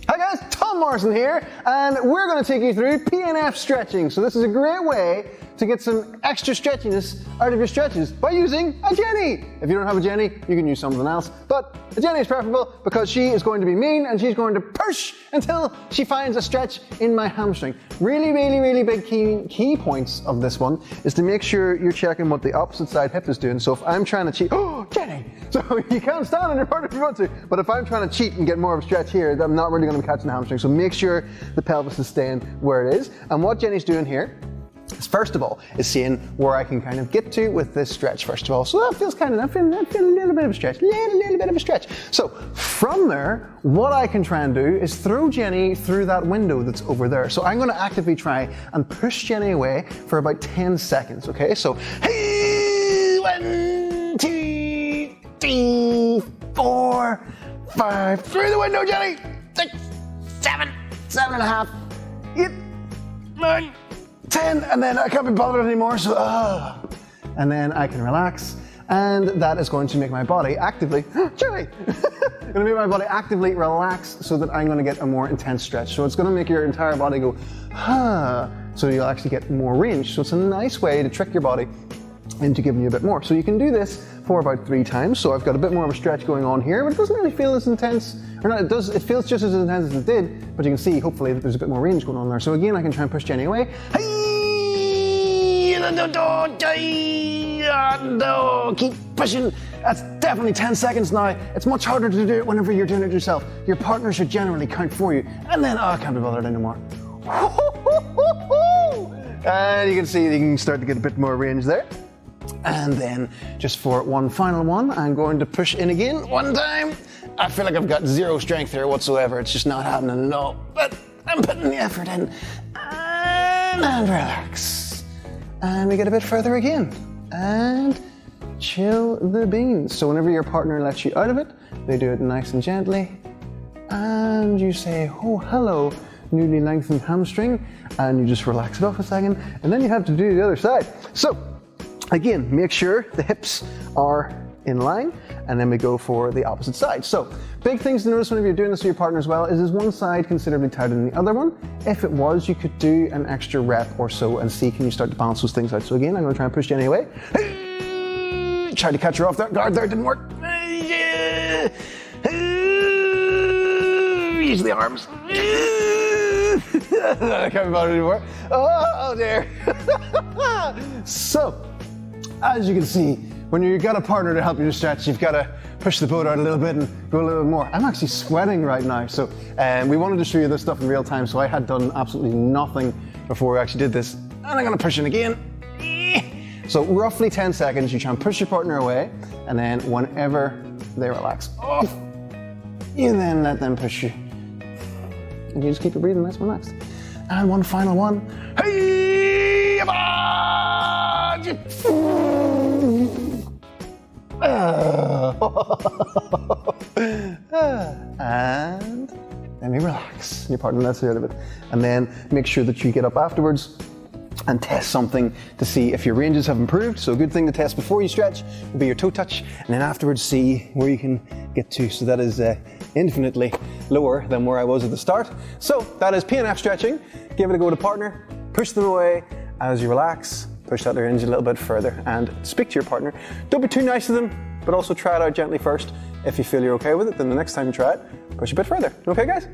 Hi guys, Tom Morrison here, and we're going to take you through P.N.F stretching. So this is a great way to get some extra stretchiness out of your stretches by using a Jenny. If you don't have a Jenny, you can use something else, but a Jenny is preferable because she is going to be mean and she's going to push until she finds a stretch in my hamstring. Really big key points of this one is to make sure you're checking what the opposite side hip is doing. So if I'm trying to cheat, oh, Jenny! So you can't stand on your partner if you want to, but if I'm trying to cheat and get more of a stretch here, I'm not really going to be catching the hamstring. So make sure the pelvis is staying where it is. And what Jenny's doing here is, first of all, is seeing where I can kind of get to with this stretch, first of all. So that feels kind of, I'm feeling a little bit of a stretch, little bit of a stretch. So from there, what I can try and do is throw Jenny through that window that's over there. So I'm going to actively try and push Jenny away for about 10 seconds, okay? So, hey, 1, 2, 3, 4, 5, through the window, Jenny! 6, 7, 7.5, 8, 9, 10, and then I can't be bothered anymore, so and then I can relax, and that is going to make my body actively, Jenny! Going to make my body actively relax so that I'm going to get a more intense stretch. So it's going to make your entire body go, so you'll actually get more range. So it's a nice way to trick your body into giving you a bit more. So you can do this for about 3 times. So I've got a bit more of a stretch going on here, but it doesn't really feel as intense, or not, it feels just as intense as it did, but you can see hopefully that there's a bit more range going on there. So again, I can try and push Jenny away. No, keep pushing. That's definitely 10 seconds now. It's much harder to do it whenever you're doing it yourself. Your partner should generally count for you. And then, I can't be bothered anymore. And you can see you can start to get a bit more range there. And then just for one final one, I'm going to push in again one time. I feel like I've got zero strength here whatsoever. It's just not happening at all. But I'm putting the effort in. And relax. And we get a bit further again. And chill the beans. So whenever your partner lets you out of it, they do it nice and gently. And you say, oh, hello, newly lengthened hamstring. And you just relax it off a second. And then you have to do the other side. So again, make sure the hips are in line, and then we go for the opposite side. So, big things to notice whenever you're doing this with your partner as well is one side considerably tighter than the other one? If it was, you could do an extra rep or so and see can you start to balance those things out. So again, I'm going to try and push Jenny away. Tried to catch her off that guard there, didn't work. Use the arms. I can't be bothered anymore. Oh dear. So, as you can see, when you've got a partner to help you to stretch, you've got to push the boat out a little bit and go a little bit more. I'm actually sweating right now. So we wanted to show you this stuff in real time, so I had done absolutely nothing before we actually did this. And I'm going to push it again. So roughly 10 seconds, you try and push your partner away, and then whenever they relax off, you then let them push you. And you just keep your breathing nice and relaxed. And one final one. Hey, and then we relax. Your partner lets you out of it. And then make sure that you get up afterwards and test something to see if your ranges have improved. So a good thing to test before you stretch will be your toe touch, and then afterwards see where you can get to. So that is infinitely lower than where I was at the start. So that is P.N.F stretching. Give it a go to partner, push them away as you relax, push that range a little bit further, and speak to your partner. Don't be too nice to them, but also try it out gently first. If you feel you're okay with it, then the next time you try it, push a bit further. Okay guys?